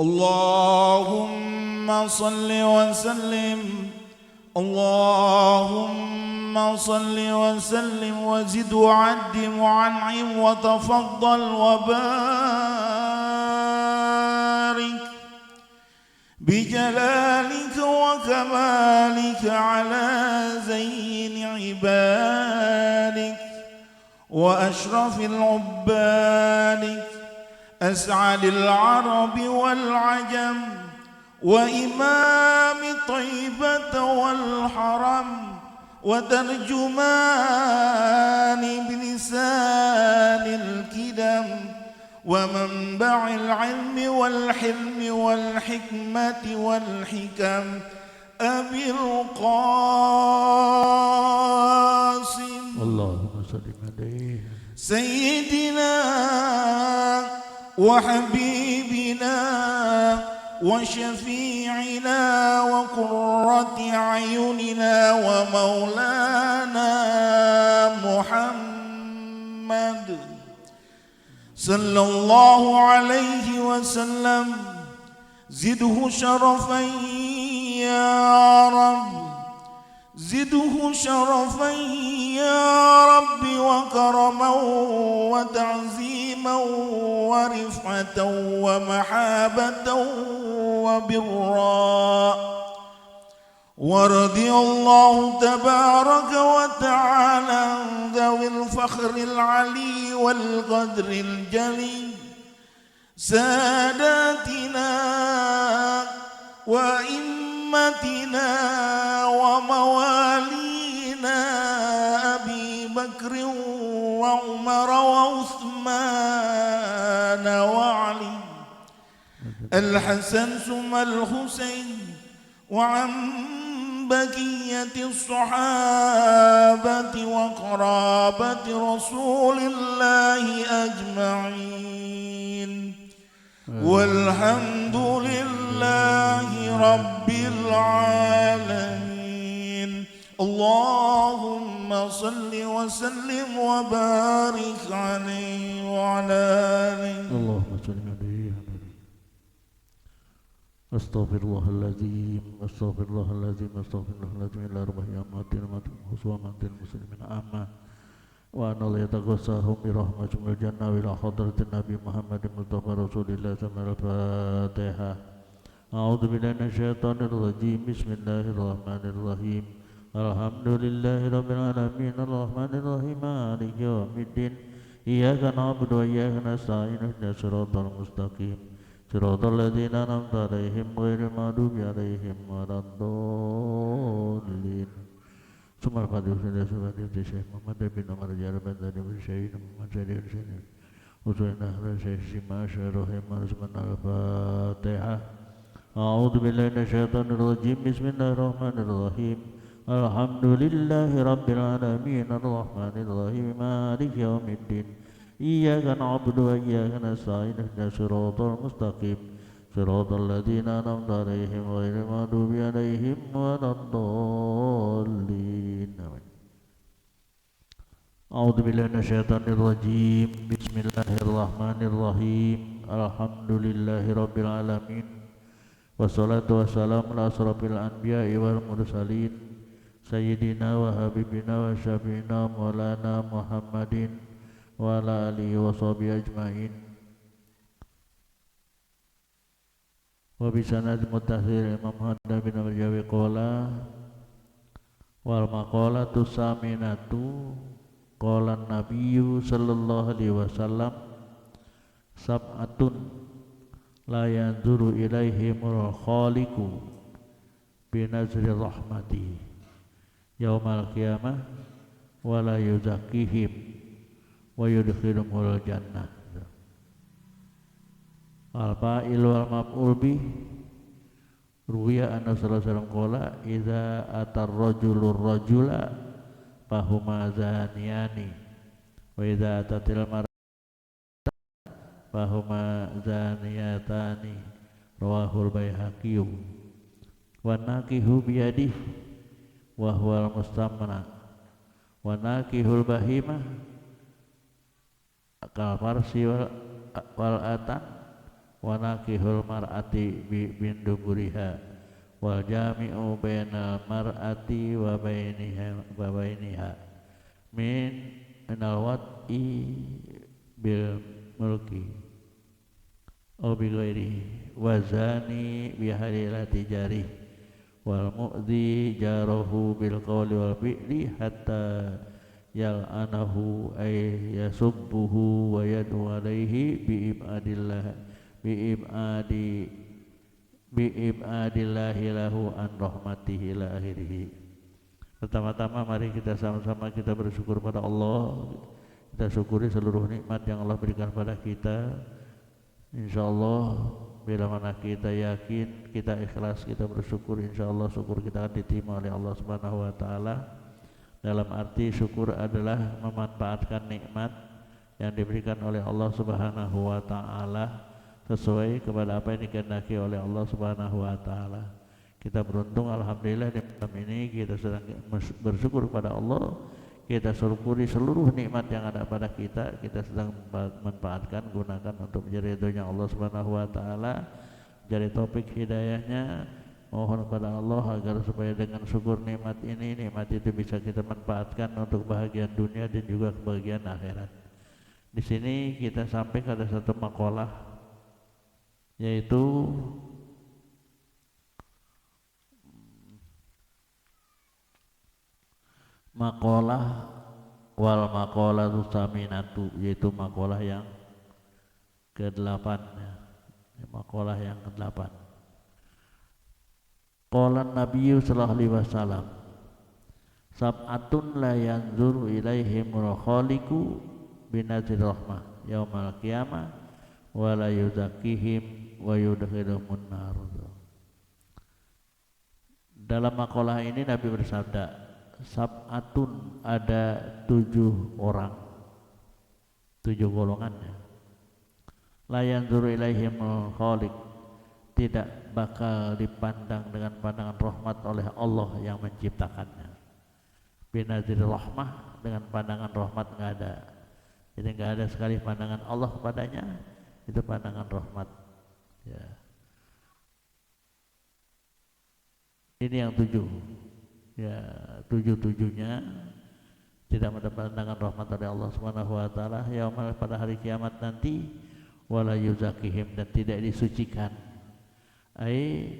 اللهم صل وسلم اللهم صل وسلم وزد وعد وعنعم وتفضل وبارك بجلالك وكمالك على زين عبادك وأشرف العبادك أسعد العرب والعجم وإمام طيبة والحرم وترجمان بلسان الكدم ومنبع العلم والحلم والحكمة والحكم أبي القاسم اللهم صل عليه سيدنا وحبيبنا وشفيعنا وقرة أعيننا ومولانا محمد صلى الله عليه وسلم زده شرفا يا رب زده شرفا يا رب وكرما وتعظيما ورفعة ومحابة وبرا ورضي الله تبارك وتعالى عن ذوي الفخر العلي والقدر الجلي ساداتنا وإمتنا وموالينا أبي بكر وعمر وعثمان وعلي الحسن ثم الحسين وعن بقية الصحابة وقرابة رسول الله أجمعين والحمد لله رب العالمين اللهم صل وسلم وبارك عليه وعلى آله اللهم صل عليه أستغفر الله العظيم أستغفر الله العظيم أستغفر الله العظيم إلى أرواح أمواتنا وأموات المسلمين عامة وأن الله يتغساهم برحمة من الجنة إلى حضرة النبي محمد مصطفى رسول الله صلى الله عليه وسلم الفاتحة أعوذ بالله من الشيطان الرجيم بسم الله الرحمن الرحيم الحمد لله رب العالمين الرحمن الرحيم مالك يوم الدين إياك نعبد وإياك نستعين اهدنا الصراط المستقيم صراط الذين أنعمت عليهم غير المغضوب عليهم ولا الضالين ثم الفاتحة لسورة الشيخ محمد بن عمر جابر بن الشهيد محمد سيد الشهيد وسيدنا أهل الشيخ سما شرهم رسمنا الفاتحة أعوذ بالله من الشيطان الرجيم بسم الله الرحمن الرحيم الحمد لله رب العالمين الرحمن الرحيم مالك يوم الدين إياك نعبد وإياك نستعين اهدنا الصراط المستقيم صراط الذين أنعمت عليهم غير المغضوب عليهم ولا الضالين أعوذ بالله من الشيطان الرجيم بسم الله الرحمن الرحيم الحمد لله رب العالمين والصلاة والسلام على أشرف الأنبياء والمرسلين سيدنا وحبيبنا وشفيعنا مولانا محمد وعلى آله وصحبه أجمعين وبسند متصل Imam Hamdan bin Al-Jawi qala wal maqalatu saminatu qala an-nabiyyu sallallahu alaihi wasallam sab'atun la yanzuru ilaihimul khaliqu binazri rahmati yaumal qiyamah wa la yuzakkihim wa yudkhilumul jannah al-fa'il wal maf'ul bih ruwiya anna sallallahu alaihi wasallam qala idza atar rajulur rajula fahuma zaniyani wa idza atatil mar'ata fahuma zaniyatani rawahul baihaqi wa nakihu biyadihi wa huwal mustamna wa nakihul bahimah kal farsi wal atan wa nakihul mar'ati bin duburiha wal jami'u bainal mar'ati wa bainiha min minal wat'i bil mulki aw bi ghairihi wa zani bi halilati jarih wal mu'dhi jarahu bil qawli wal fi'li hatta yal'anahu ay yasubbuhu wa yad'u alaihi bi ibadillahi lahu an rahmatihi ila akhirih. Pertama-tama mari kita sama-sama kita bersyukur pada Allah. Kita syukuri seluruh nikmat yang Allah berikan pada kita. Insyaallah bila mana kita yakin, kita ikhlas, kita bersyukur, insyaallah syukur kita akan diterima oleh Allah Subhanahu wa taala. Dalam arti syukur adalah memanfaatkan nikmat yang diberikan oleh Allah Subhanahu wa taala sesuai kepada apa yang dikehendaki oleh Allah Subhanahu wa taala. Kita beruntung alhamdulillah di malam ini kita sedang bersyukur kepada Allah. Kita syukuri seluruh nikmat yang ada pada kita. Kita sedang manfaatkan, gunakan untuk menjadi ridhonya Allah Subhanahu wa taala, jadi topik hidayahnya. Mohon kepada Allah agar supaya dengan syukur nikmat ini, nikmat itu bisa kita manfaatkan untuk bahagian dunia dan juga kebahagiaan akhirat. Di sini kita sampai pada satu makalah, yaitu makalah wal makalah saminatu, yaitu makalah yang ke-8 ya. Makalah yang ke-8. Qala Nabi sallallahu alaihi wasallam sab'atun la yanzuru ilaihimul khaliqu binazir rahmah yaumal qiyamah wa la yuzakkihim wa yudkhiluhumun nar. Dalam makalah ini Nabi bersabda, sab'atun, ada 7 orang, 7 golongannya. La yanzuru ilaihimul khaliq, tidak bakal dipandang dengan pandangan rahmat oleh Allah yang menciptakannya. Binazir rahmah, dengan pandangan rahmat enggak ada. Jadi enggak ada sekali pandangan Allah kepadanya, itu pandangan rahmat ya. Ini yang 7 ya, 7-7-nya tidak mendapat pandangan rahmat dari Allah Subhanahu wa taala yaumul, pada hari kiamat nanti, wala yuzakihim, dan tidak disucikan, ai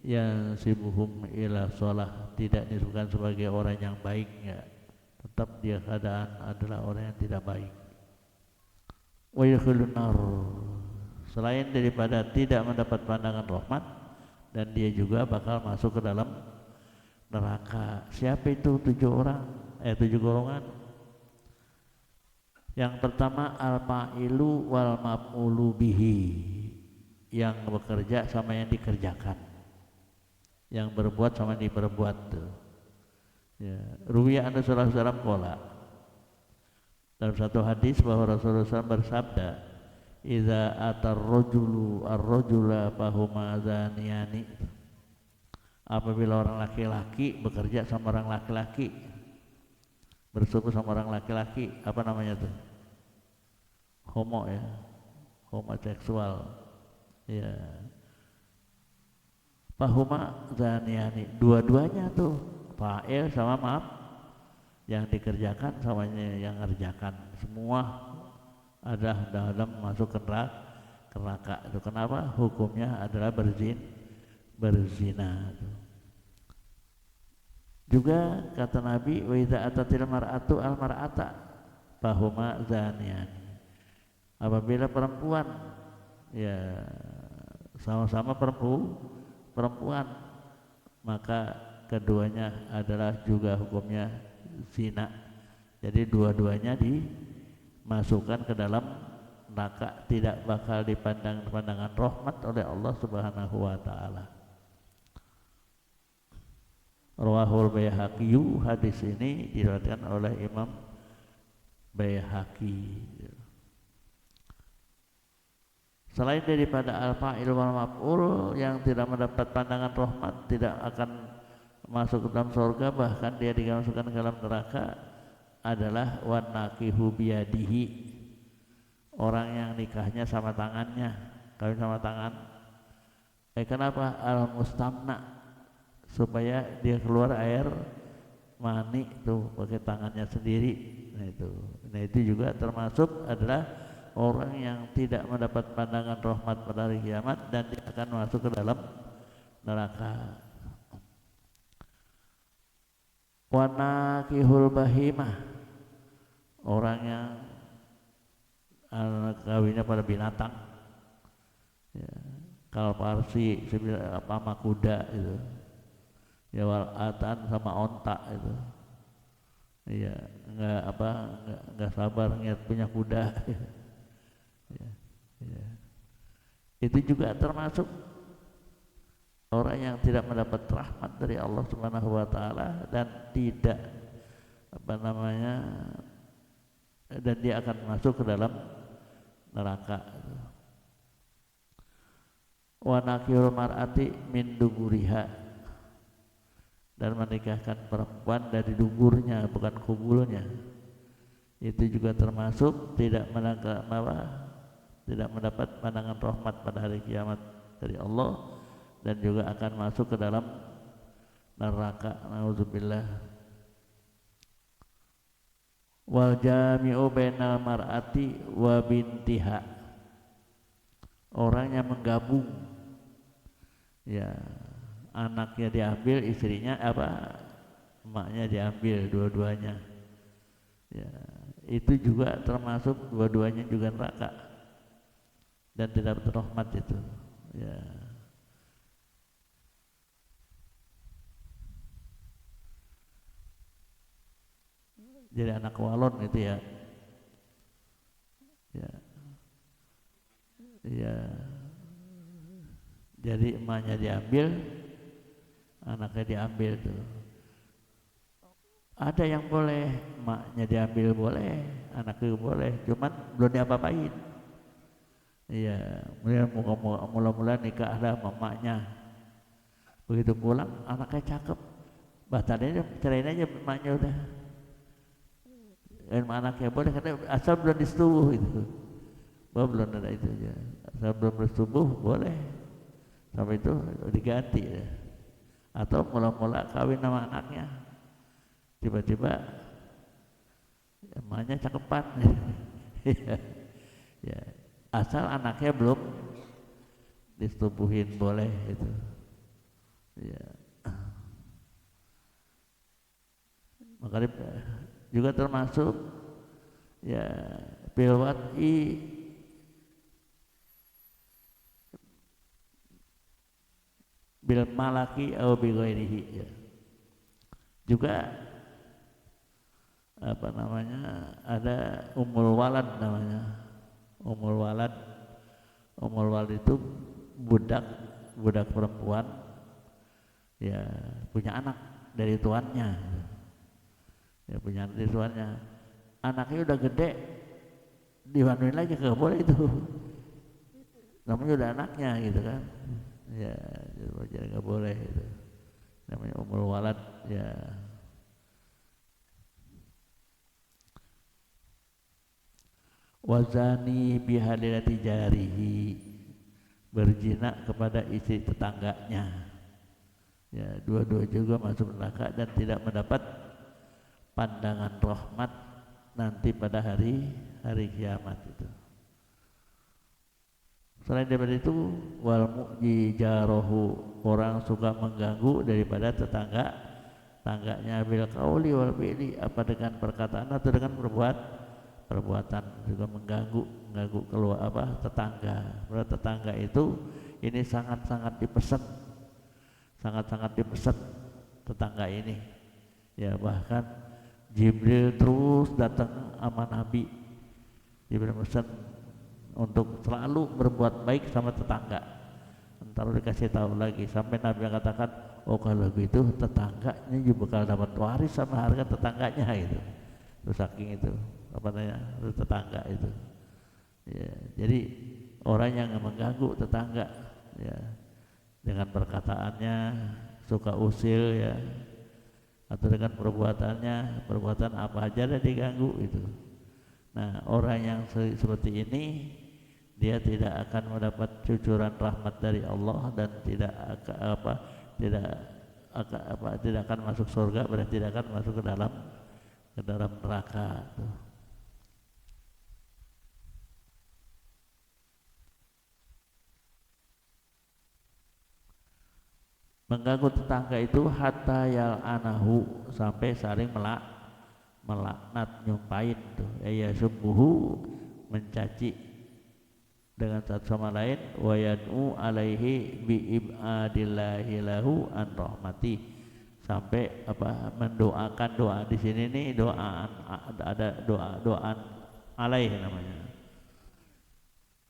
yang sibuhum ila shalah, tidak disebutkan sebagai orang yang baik ya, tetap dia keadaan adalah orang yang tidak baik. Wa yadkhulun nar, selain daripada tidak mendapat pandangan rahmat, dan dia juga bakal masuk ke dalam neraka. Siapa itu 7 orang? 7 golongan. Yang pertama al-fa'ilu wal maf'ulu bihi, yang bekerja sama yang dikerjakan, yang berbuat sama yang diperbuat tuh. Ya, ruwiya anna sallallahu alaihi wasallam qala, dalam satu hadis bahwa Rasulullah SAW bersabda, idza atar rajulu ar-rajula fahuma zaniyani, apabila orang laki-laki bekerja sama orang laki-laki, bersuku sama orang laki-laki, apa namanya tuh? Homo ya, homoseksual ya. Fahuma zaniyani, dua-duanya tuh, fa'il sama maaf yang dikerjakan sama yang ngerjakan, semua ada dalam masuk ke neraka. Itu kenapa? Hukumnya adalah berzina. Juga kata Nabi, wa idza atatil mar'atu al mar'ata fahuma zaniyani, apabila perempuan ya sama-sama perempuan, maka keduanya adalah juga hukumnya zina. Jadi dua-duanya dimasukkan ke dalam neraka, tidak bakal dipandang pandangan rahmat oleh Allah Subhanahu wa taala. Rawahul Baihaqi, hadis ini diriwayatkan oleh Imam Baihaqi. Selain daripada al-fa'il wal maf'ul yang tidak mendapat pandangan rahmat, tidak akan masuk ke dalam surga, bahkan dia dimasukkan ke dalam neraka, adalah wan nakihu biyadihi, orang yang nikahnya sama tangannya. kawin sama tangan. Kenapa al-mustamna? Supaya dia keluar air mani tuh pakai tangannya sendiri. Nah itu juga termasuk adalah orang yang tidak mendapat pandangan rahmat pada hari kiamat dan dia akan masuk ke dalam neraka. Wanakihul bahimah, orang yang kawinnya pada binatang, ya, kalparsi, apa sama kuda itu, ya walatan sama onta itu, iya nggak sabar niat punya kuda, ya. Itu juga termasuk orang yang tidak mendapat rahmat dari Allah Subhanahu wa taala dan tidak dan dia akan masuk ke dalam neraka. Wa nakirul mar'ati min duburiha, dan menikahkan perempuan dari duburnya bukan kubulnya. Itu juga termasuk tidak mendapat pandangan rahmat pada hari kiamat dari Allah dan juga akan masuk ke dalam neraka. Nauzubillah. Wal jami'u bainal mar'ati wa bintiha, orang yang menggabung, ya anaknya diambil, istrinya emaknya diambil, dua-duanya, ya itu juga termasuk dua-duanya juga neraka dan tidak berrahmat itu, ya. Jadi anak walon itu ya, jadi emaknya diambil, anaknya diambil tuh. Ada yang boleh emaknya diambil boleh, anaknya boleh, cuman belum diapa-apain. Iya, mula-mula nikah ada emaknya, begitu pulang anaknya cakep, batalnya cerain aja emaknya udah. Dan anaknya boleh karena asal belum disetubuh itu, belum ada itu ya. Asal belum disetubuh boleh, sampai itu diganti ya. Atau mula-mula kawin sama anaknya, tiba-tiba emaknya cakepan, ya. Asal anaknya belum disetubuhin boleh itu, ya. Makanya juga termasuk ya bilwat'i bil malaki atau bi ghairihi, ya. Juga ada umul walad namanya. Umul walad itu budak perempuan, ya punya anak dari tuannya. Ya punya anak dari tuannya, anaknya udah gede, diwanduin lagi nggak boleh itu, namanya udah anaknya gitu kan, ya jadi nggak boleh itu, namanya umul walad, ya. Wazani bihalilati jarihi, berzina kepada istri tetangganya, ya dua-dua juga masuk neraka dan tidak mendapat pandangan rahmat nanti pada hari kiamat itu. Selain daripada itu, wal mu'jijarohu, orang suka mengganggu daripada tetangganya bil qauli wal fi'li, apa dengan perkataan atau dengan perbuatan juga mengganggu keluar tetangga. Berarti tetangga itu ini sangat-sangat dipesan tetangga ini, ya. Bahkan Jibril terus datang sama Nabi, Jibril pesan untuk selalu berbuat baik sama tetangga. Ntar dikasih tahu lagi sampai Nabi katakan, oh kalau gitu tetangganya juga bakal dapat waris sama harga tetangganya itu. Terus saking itu tetangga itu, ya. Jadi orang yang mengganggu tetangga, ya, dengan perkataannya suka usil, ya, atau dengan perbuatan apa aja dah diganggu itu. Nah orang yang seperti ini dia tidak akan mendapat cucuran rahmat dari Allah dan tidak akan masuk surga, berarti tidak akan masuk ke dalam neraka tuh. Mengganggu tetangga itu hatta yal anahu, sampai saling melaknat, nyumpain tuh, ya sumbuhu, mencaci dengan satu sama lain, wa yad'u alaihi bi ibadillahi lahu an rahmati, sampai mendoakan, doa di sini nih doa, ada doaan alaih namanya,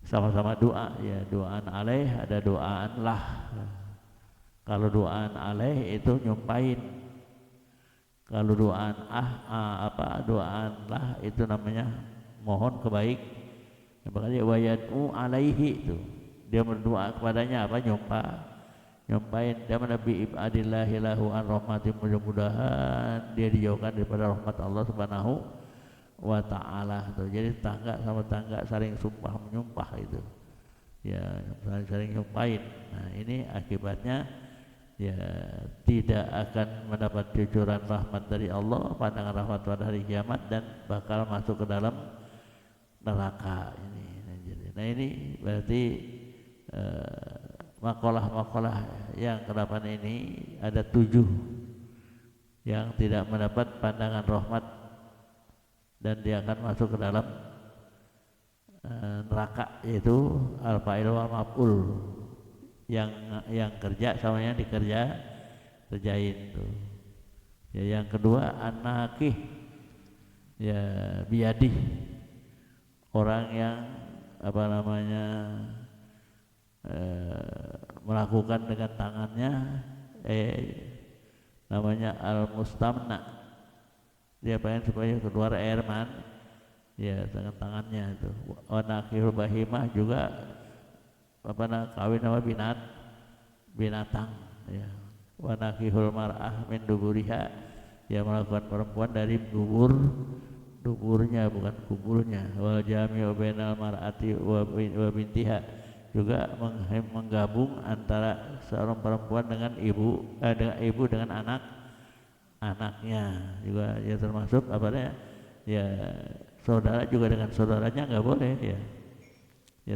sama-sama doa ya, doaan alaih, ada doaan lah. Kalau doaan alaih itu nyumpain, kalau doaan doaan lah itu namanya mohon kebaik. Makanya wayad'u alaihi itu dia berdoa kepadanya nyumpain, dia menabi ibadillahi lahu an rahmati, mudah-mudahan dia dijauhkan daripada rahmat Allah Subhanahu wa ta'ala tuh. Jadi tangga sama tangga saling sumpah menyumpah itu ya, saling nyumpain. Nah ini akibatnya ya tidak akan mendapat cucuran rahmat dari Allah, pandangan rahmat pada hari kiamat, dan bakal masuk ke dalam neraka ini. Nah ini berarti makalah-makalah yang ke-8 ini ada 7 yang tidak mendapat pandangan rahmat dan dia akan masuk ke dalam neraka, yaitu al-fa'il wal maf'ul, yang kerja sama yang kerjain tuh. Ya yang kedua anakih, ya biadih, orang yang melakukan dengan tangannya, namanya al-mustamna, dia pengen supaya keluar air ya dengan tangannya itu. Anakihul bahimah juga kawin sama binatang ya. Wanakihul mar'ah min duburiha, dia melakukan perempuan dari duburnya bukan kuburnya. Wal jami'u bainal mar'ati wa bintiha, juga menggabung antara seorang perempuan dengan ibu dengan anaknya juga ya, termasuk ya saudara juga dengan saudaranya nggak boleh ya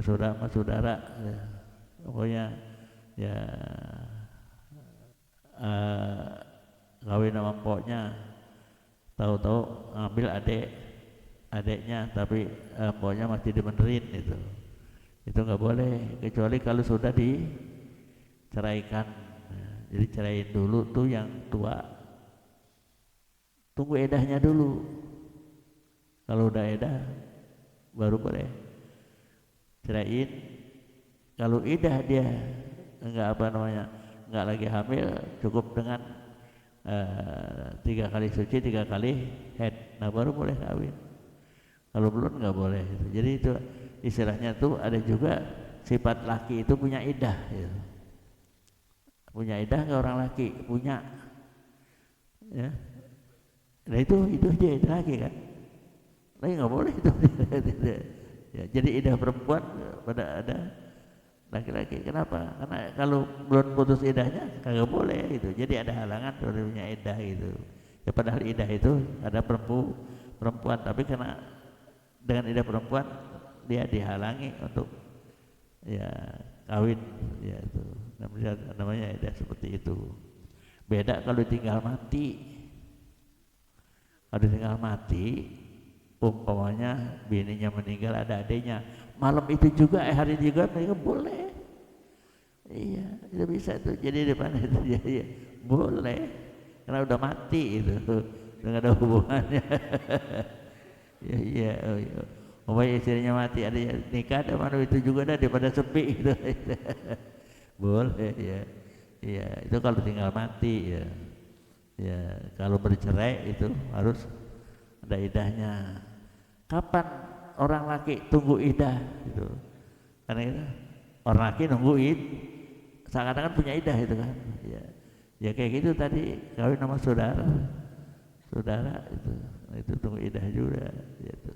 saudara sama saudara ya. Pokoknya ya kawin sama mpoknya, tahu-tahu ngambil adeknya, tapi mpoknya masih dibenerin itu nggak boleh, kecuali kalau sudah diceraikan. Jadi ceraiin dulu tuh yang tua, tunggu edahnya dulu, kalau udah edah baru boleh ceraiin. Kalau idah dia enggak enggak lagi hamil, cukup dengan 3 kali suci 3 kali head, nah baru boleh kawin. Kalau belum nggak boleh gitu. Jadi itu istilahnya tuh ada juga sifat laki itu punya idah gitu. Punya idah nggak orang laki? Punya ya. Nah itu dia idah laki kan, lagi nggak boleh itu ya. Jadi idah perempuan pada ada laki-laki. Kenapa? Karena kalau belum putus idahnya kagak boleh gitu. Jadi ada halangan dari punya idah gitu ya, padahal idah itu ada perempuan, tapi karena dengan idah perempuan dia dihalangi untuk ya kawin ya, itu namanya idah seperti itu. Beda kalau tinggal mati. Kalau tinggal mati, umpamanya bininya meninggal, ada adiknya, malam itu juga hari juga mereka boleh. Iya, itu bisa tuh. Jadi depan itu ya, boleh, karena udah mati itu, nggak ada hubungannya. Iya. Umpamanya istrinya mati, ada nikah, ada mana itu juga ada daripada sepi itu. Boleh ya. Iya, itu kalau tinggal mati ya. Ya, kalau bercerai itu harus ada idahnya. Kapan orang laki tunggu idah gitu? Karena itu orang laki nunggu seakan-akan punya idah itu kan. Ya kayak gitu tadi kawin sama saudara itu tunggu idah juga gitu.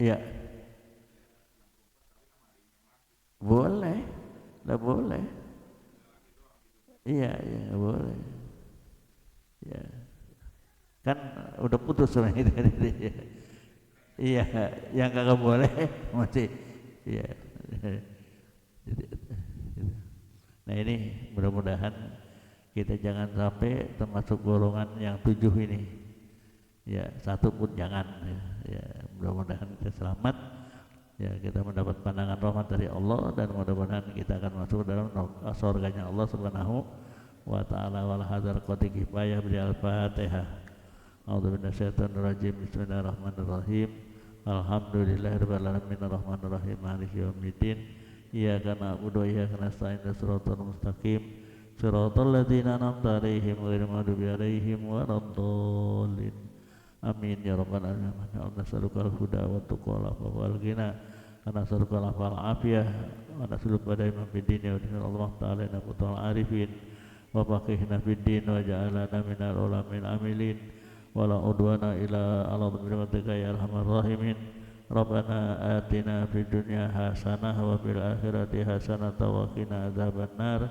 Iya. Boleh. Lah boleh. Iya, iya, boleh. Ya. Kan udah putus sama itu. Iya, yang kagak boleh masih. Iya. Nah ini mudah-mudahan kita jangan sampai termasuk golongan yang 7 ini. Ya, satu pun jangan. Ya, mudah-mudahan kita selamat. Ya, kita mendapat pandangan rahmat dari Allah dan mudah-mudahan kita akan masuk dalam surganya Allah Subhanahu wa ta'ala. Wal hadar qad kifayah bil Al-Fatihah. A'udzu billahi minasyaitonir rajim. Bismillahirrahmanirrahim. Alhamdulillahirabbil alamin arrahmanir rahim maliki yaumiddin. Iyyaka na'budu wa iyyaka nasta'in shiratal mustaqim shiratal ladzina an'amta 'alaihim ghairil maghdubi 'alaihim waladdallin. Amin ya rabbal alamin. Nas'alukal huda wa tuqal wal ghina wa nas'alukal afal afiyah wa nas'aluka daiman fid dunya wa din Allah ta'ala inna kutal arifin wa faqihna fid din wa ja'alana minal ulamin amilin wa la udwana ila ala birmatika ya arhamar rahimin. Rabbana atina fid dunya hasanah wa fil akhirati hasanah wa qina adzabannar.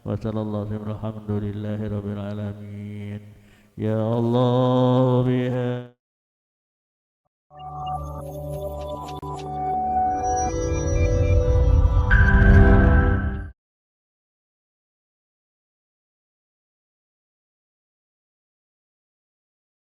Wa sallallahu alhamdulillahi rabbil alamin. Ya Allah biha